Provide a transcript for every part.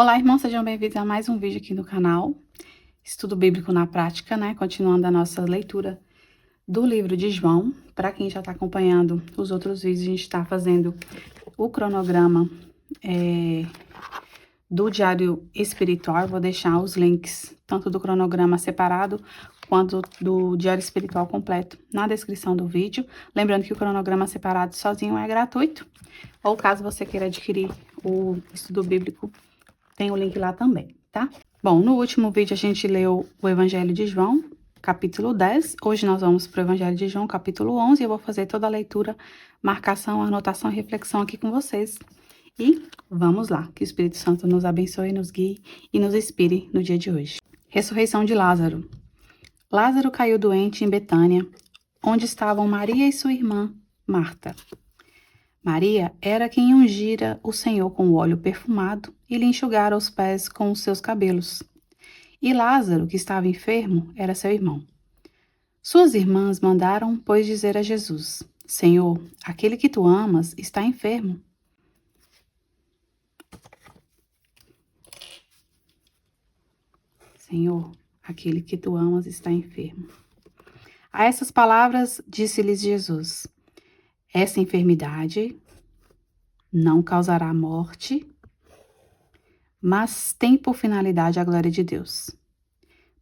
Olá, irmãos, sejam bem-vindos a mais um vídeo aqui no canal. Estudo Bíblico na Prática, né? Continuando a nossa leitura do livro de João. Para quem já está acompanhando os outros vídeos, a gente está fazendo o cronograma do diário espiritual. Eu vou deixar os links, tanto do cronograma separado, quanto do diário espiritual completo, na descrição do vídeo. Lembrando que o cronograma separado sozinho é gratuito, ou caso você queira adquirir o estudo bíblico, tem o link lá também, tá? Bom, no último vídeo a gente leu o Evangelho de João, capítulo 10. Hoje nós vamos para o Evangelho de João, capítulo 11. E eu vou fazer toda a leitura, marcação, anotação e reflexão aqui com vocês. E vamos lá, que o Espírito Santo nos abençoe, nos guie e nos inspire no dia de hoje. Ressurreição de Lázaro. Lázaro caiu doente em Betânia, onde estavam Maria e sua irmã, Marta. Maria era quem ungira o Senhor com o óleo perfumado e lhe enxugara os pés com os seus cabelos. E Lázaro, que estava enfermo, era seu irmão. Suas irmãs mandaram, pois, dizer a Jesus: Senhor, aquele que tu amas está enfermo. Senhor, aquele que tu amas está enfermo. A essas palavras disse-lhes Jesus: essa enfermidade não causará morte, mas tem por finalidade a glória de Deus.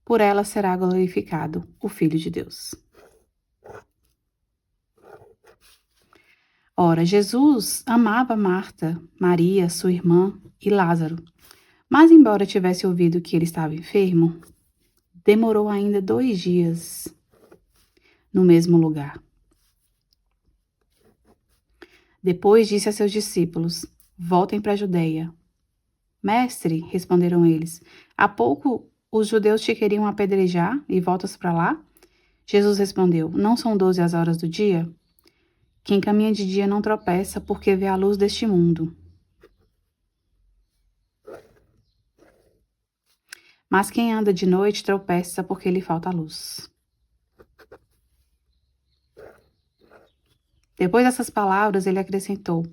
Por ela será glorificado o Filho de Deus. Ora, Jesus amava Marta, Maria, sua irmã e Lázaro. Mas, embora tivesse ouvido que ele estava enfermo, demorou ainda 2 dias no mesmo lugar. Depois disse a seus discípulos: voltem para a Judeia. Mestre, responderam eles, há pouco os judeus te queriam apedrejar e voltas para lá? Jesus respondeu: não são 12 as horas do dia? Quem caminha de dia não tropeça, porque vê a luz deste mundo. Mas quem anda de noite tropeça, porque lhe falta a luz. Depois dessas palavras, ele acrescentou: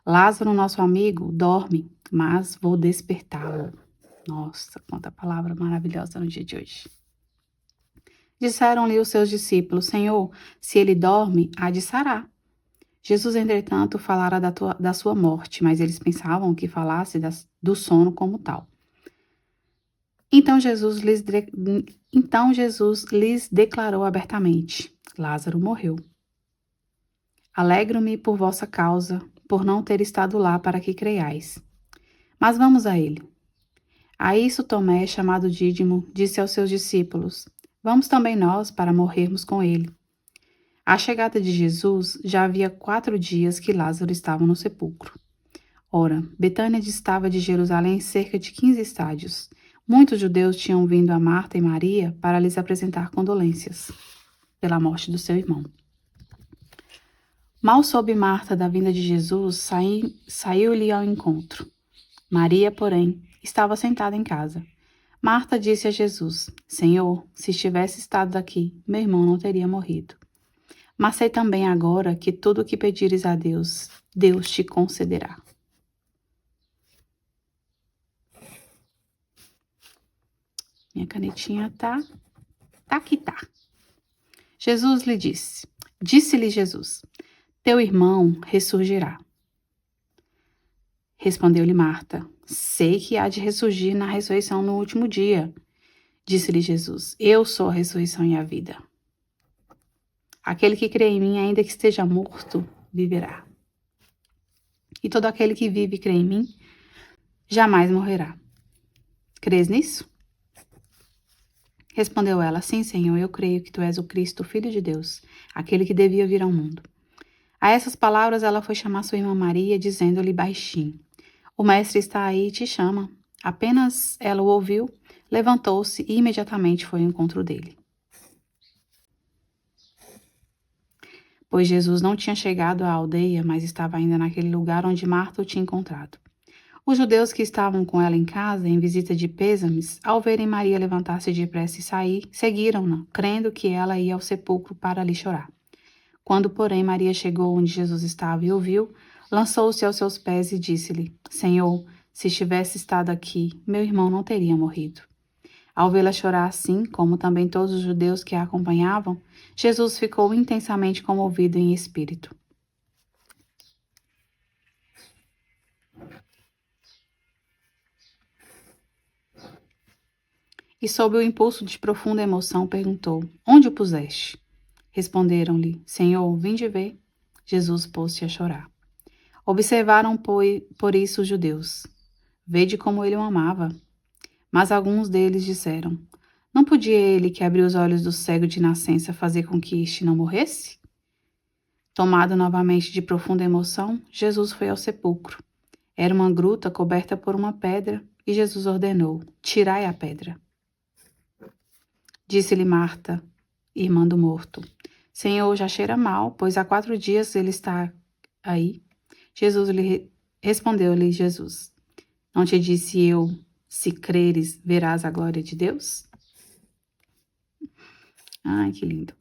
Lázaro, nosso amigo, dorme, mas vou despertá-lo. Nossa, quanta palavra maravilhosa no dia de hoje. Disseram-lhe os seus discípulos: Senhor, se ele dorme, há de sarar. Jesus, entretanto, falara da sua morte, mas eles pensavam que falasse do sono como tal. Então Jesus lhes declarou abertamente: Lázaro morreu. Alegro-me por vossa causa, por não ter estado lá para que creiais. Mas vamos a ele. A isso Tomé, chamado Dídimo, disse aos seus discípulos: Vamos também nós para morrermos com ele. À chegada de Jesus, já havia 4 dias que Lázaro estava no sepulcro. Ora, Betânia distava de Jerusalém cerca de 15 estádios. Muitos judeus tinham vindo a Marta e Maria para lhes apresentar condolências pela morte do seu irmão. Mal soube Marta da vinda de Jesus, saiu-lhe ao encontro. Maria, porém, estava sentada em casa. Marta disse a Jesus: Senhor, se estivesse estado aqui, meu irmão não teria morrido. Mas sei também agora que tudo o que pedires a Deus, Deus te concederá. Minha canetinha tá aqui, tá. Jesus lhe disse-lhe Jesus: teu irmão ressurgirá. Respondeu-lhe Marta: sei que há de ressurgir na ressurreição no último dia. Disse-lhe Jesus: eu sou a ressurreição e a vida. Aquele que crê em mim, ainda que esteja morto, viverá. E todo aquele que vive e crê em mim, jamais morrerá. Crês nisso? Respondeu ela: sim, Senhor, eu creio que tu és o Cristo, o Filho de Deus, aquele que devia vir ao mundo. A essas palavras ela foi chamar sua irmã Maria, dizendo-lhe baixinho: o mestre está aí e te chama. Apenas ela o ouviu, levantou-se e imediatamente foi ao encontro dele. Pois Jesus não tinha chegado à aldeia, mas estava ainda naquele lugar onde Marta o tinha encontrado. Os judeus que estavam com ela em casa, em visita de pêsames, ao verem Maria levantar-se depressa e sair, seguiram-na, crendo que ela ia ao sepulcro para ali chorar. Quando, porém, Maria chegou onde Jesus estava e o viu, lançou-se aos seus pés e disse-lhe: Senhor, Se tivesse estado aqui, meu irmão não teria morrido. Ao vê-la chorar assim, como também todos os judeus que a acompanhavam, Jesus ficou intensamente comovido em espírito. E sob o impulso de profunda emoção perguntou, onde o puseste? Responderam-lhe, Senhor, vinde ver. Jesus pôs-se a chorar. Observaram, por isso, os judeus. Vede como ele o amava. Mas alguns deles disseram, não podia ele que abriu os olhos do cego de nascença fazer com que este não morresse? Tomado novamente de profunda emoção, Jesus foi ao sepulcro. Era uma gruta coberta por uma pedra, e Jesus ordenou, tirai a pedra. Disse-lhe Marta, irmã do morto, Senhor, já cheira mal, pois há 4 dias ele está aí. Respondeu-lhe Jesus, não te disse eu, se creres, verás a glória de Deus? Ai, que lindo.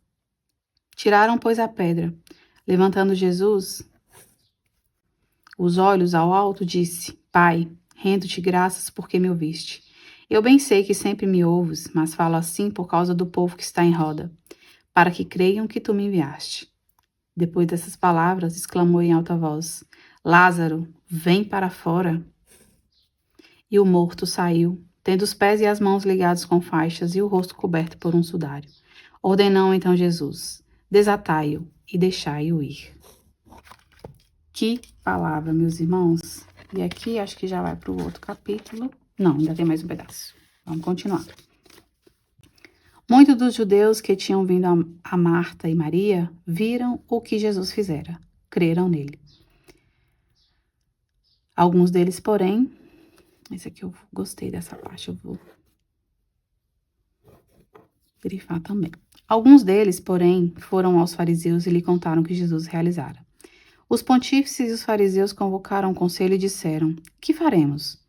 Tiraram, pois, a pedra. Levantando Jesus os olhos ao alto, disse, Pai, rendo-te graças porque me ouviste. Eu bem sei que sempre me ouves, mas falo assim por causa do povo que está em roda, para que creiam que tu me enviaste. Depois dessas palavras, exclamou em alta voz, Lázaro, vem para fora. E o morto saiu, tendo os pés e as mãos ligados com faixas e o rosto coberto por um sudário. Ordenou então Jesus, desatai-o e deixai-o ir. Que palavra, meus irmãos. E aqui acho que já vai para o outro capítulo. Não, ainda tem mais um pedaço. Vamos continuar. Muitos dos judeus que tinham vindo a Marta e Maria viram o que Jesus fizera, creram nele. Alguns deles, porém, esse aqui eu gostei dessa parte, eu vou grifar também. Alguns deles, porém, foram aos fariseus e lhe contaram o que Jesus realizara. Os pontífices e os fariseus convocaram um conselho e disseram, que faremos?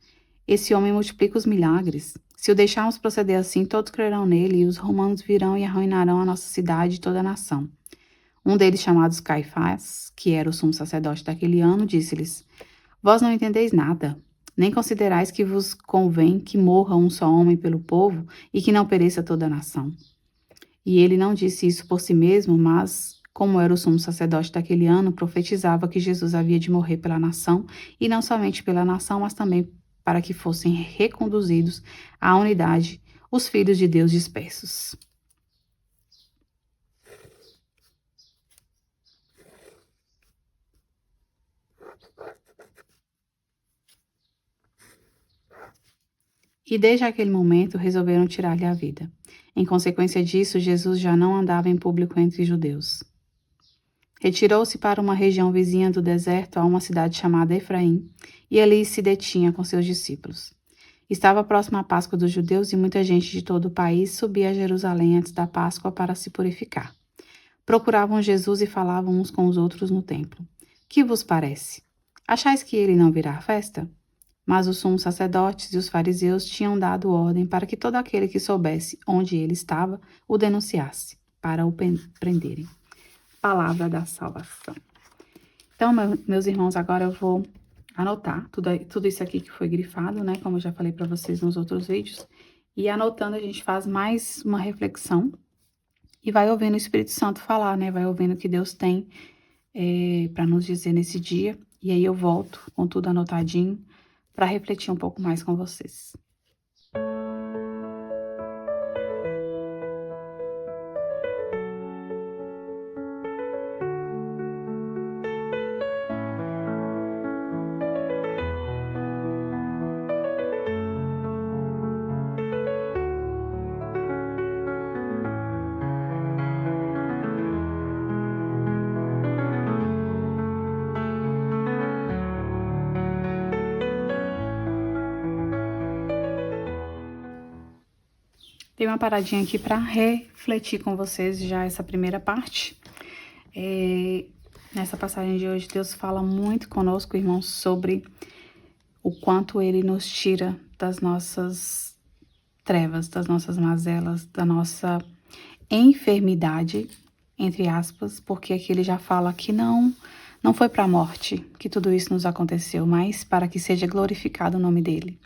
Esse homem multiplica os milagres. Se o deixarmos proceder assim, todos crerão nele, e os romanos virão e arruinarão a nossa cidade e toda a nação. Um deles, chamado Caifás, que era o sumo sacerdote daquele ano, disse-lhes, vós não entendeis nada, nem considerais que vos convém que morra um só homem pelo povo e que não pereça toda a nação. E ele não disse isso por si mesmo, mas, como era o sumo sacerdote daquele ano, profetizava que Jesus havia de morrer pela nação, e não somente pela nação, mas também para que fossem reconduzidos à unidade os filhos de Deus dispersos. E desde aquele momento resolveram tirar-lhe a vida. Em consequência disso, Jesus já não andava em público entre judeus. Retirou-se para uma região vizinha do deserto a uma cidade chamada Efraim, e ali se detinha com seus discípulos. Estava próxima a Páscoa dos judeus e muita gente de todo o país subia a Jerusalém antes da Páscoa para se purificar. Procuravam Jesus e falavam uns com os outros no templo. Que vos parece? Achais que ele não virá à festa? Mas os sumos sacerdotes e os fariseus tinham dado ordem para que todo aquele que soubesse onde ele estava o denunciasse, para o prenderem. Palavra da salvação. Então, meus irmãos, agora eu vou anotar tudo isso aqui que foi grifado, né? Como eu já falei para vocês nos outros vídeos. E anotando, a gente faz mais uma reflexão e vai ouvindo o Espírito Santo falar, né? Vai ouvindo o que Deus tem para nos dizer nesse dia. E aí eu volto com tudo anotadinho para refletir um pouco mais com vocês. Dei uma paradinha aqui para refletir com vocês já essa primeira parte. Nessa passagem de hoje, Deus fala muito conosco, irmãos, sobre o quanto Ele nos tira das nossas trevas, das nossas mazelas, da nossa enfermidade, entre aspas, porque aqui Ele já fala que não Não foi para a morte que tudo isso nos aconteceu, mas para que seja glorificado o nome dele.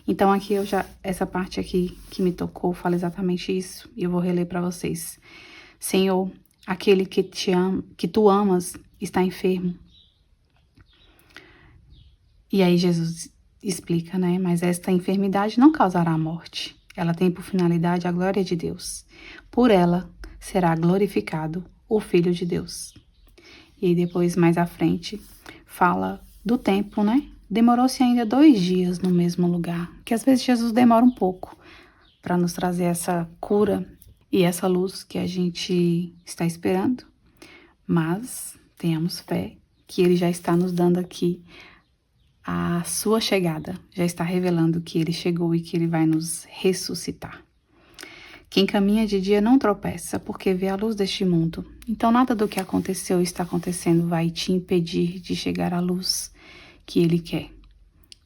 Então aqui essa parte aqui que me tocou fala exatamente isso, e eu vou reler para vocês. Senhor, aquele que tu amas está enfermo. E aí Jesus explica, né? Mas esta enfermidade não causará a morte. Ela tem por finalidade a glória de Deus. Por ela será glorificado o Filho de Deus. E aí depois, mais à frente, fala do tempo, né? Demorou-se ainda 2 dias no mesmo lugar. Que às vezes Jesus demora um pouco para nos trazer essa cura e essa luz que a gente está esperando. Mas tenhamos fé que Ele já está nos dando aqui a sua chegada. Já está revelando que Ele chegou e que Ele vai nos ressuscitar. Quem caminha de dia não tropeça, porque vê a luz deste mundo. Então nada do que aconteceu e está acontecendo vai te impedir de chegar à luz que Ele quer.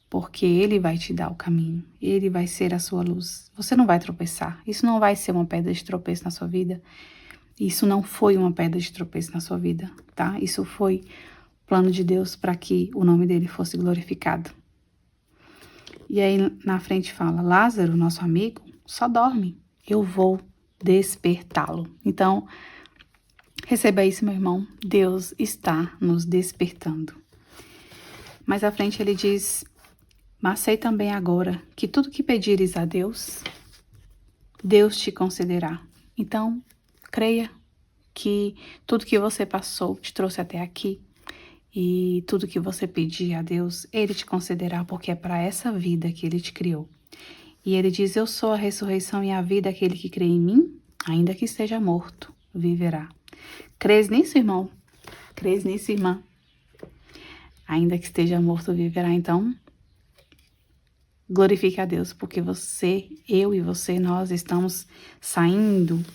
Porque Ele vai te dar o caminho. Ele vai ser a sua luz. Você não vai tropeçar. Isso não vai ser uma pedra de tropeço na sua vida. Isso não foi uma pedra de tropeço na sua vida, tá? Isso foi plano de Deus para que o nome dele fosse glorificado. E aí na frente fala, Lázaro, nosso amigo, só dorme. Eu vou despertá-lo. Então, receba isso, meu irmão. Deus está nos despertando. Mais à frente ele diz, mas sei também agora que tudo que pedires a Deus, Deus te concederá. Então, creia que tudo que você passou te trouxe até aqui. E tudo que você pedir a Deus, Ele te concederá, porque é para essa vida que Ele te criou. E Ele diz, eu sou a ressurreição e a vida, aquele que crê em mim, ainda que esteja morto, viverá. Crês nisso, irmão? Crês nisso, irmã? Ainda que esteja morto, viverá. Então, glorifique a Deus, porque você, eu e você, nós estamos saindo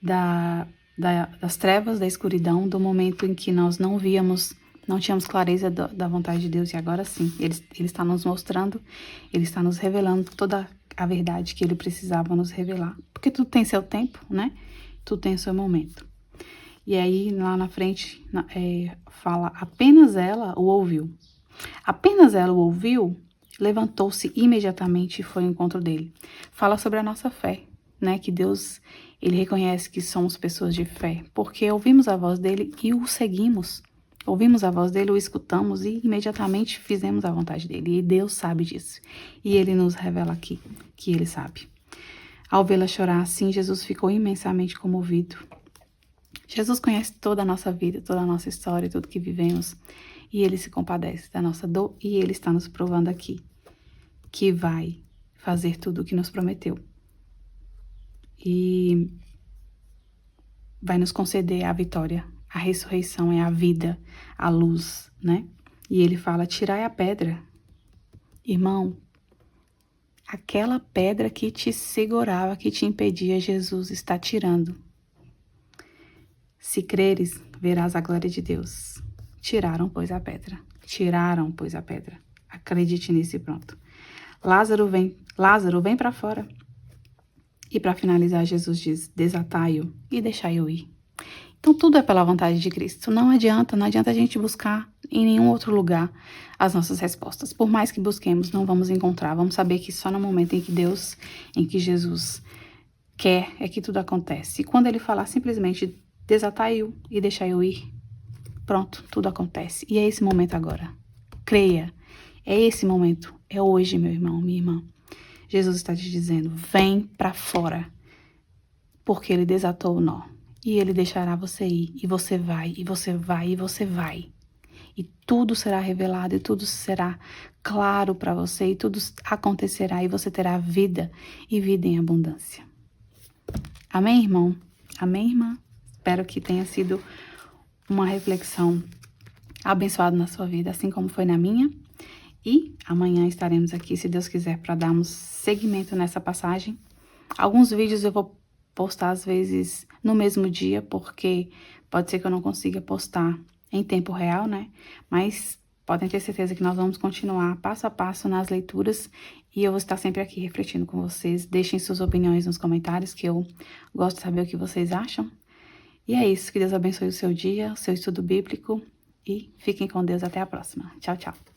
das trevas, da escuridão, do momento em que nós não víamos, não tínhamos clareza da vontade de Deus, e agora sim, Ele está nos mostrando, Ele está nos revelando toda a verdade que Ele precisava nos revelar. Porque tudo tem seu tempo, né? Tudo tem seu momento. E aí, lá na frente, fala, apenas ela o ouviu. Apenas ela o ouviu, levantou-se imediatamente e foi ao encontro dele. Fala sobre a nossa fé, né? Que Deus, Ele reconhece que somos pessoas de fé, porque ouvimos a voz dele e o seguimos. Ouvimos a voz dele, o escutamos e imediatamente fizemos a vontade dele. E Deus sabe disso. E Ele nos revela aqui que Ele sabe. Ao vê-la chorar assim, Jesus ficou imensamente comovido. Jesus conhece toda a nossa vida, toda a nossa história, tudo que vivemos. E Ele se compadece da nossa dor e Ele está nos provando aqui que vai fazer tudo o que nos prometeu. E vai nos conceder a vitória. A ressurreição é a vida, a luz, né? E ele fala, tirai a pedra. Irmão, aquela pedra que te segurava, que te impedia, Jesus está tirando. Se creres, verás a glória de Deus. Tiraram, pois, a pedra. Tiraram, pois, a pedra. Acredite nisso e pronto. Lázaro, vem para fora. E para finalizar, Jesus diz, desatai-o e deixai-o ir. Então, tudo é pela vontade de Cristo. Não adianta a gente buscar em nenhum outro lugar as nossas respostas. Por mais que busquemos, não vamos encontrar. Vamos saber que só no momento em que Jesus quer, é que tudo acontece. E quando ele falar simplesmente, desatai-o e deixai-o ir, pronto, tudo acontece. E é esse momento agora. Creia. É esse momento. É hoje, meu irmão, minha irmã. Jesus está te dizendo, vem para fora, porque Ele desatou o nó. E Ele deixará você ir, e você vai, e você vai, e você vai. E tudo será revelado, e tudo será claro para você, e tudo acontecerá, e você terá vida, e vida em abundância. Amém, irmão? Amém, irmã? Espero que tenha sido uma reflexão abençoada na sua vida, assim como foi na minha. E amanhã estaremos aqui, se Deus quiser, para darmos seguimento nessa passagem. Alguns vídeos eu vou postar, às vezes, no mesmo dia, porque pode ser que eu não consiga postar em tempo real, né? Mas podem ter certeza que nós vamos continuar passo a passo nas leituras e eu vou estar sempre aqui refletindo com vocês. Deixem suas opiniões nos comentários, que eu gosto de saber o que vocês acham. E é isso, que Deus abençoe o seu dia, o seu estudo bíblico e fiquem com Deus até a próxima. Tchau, tchau.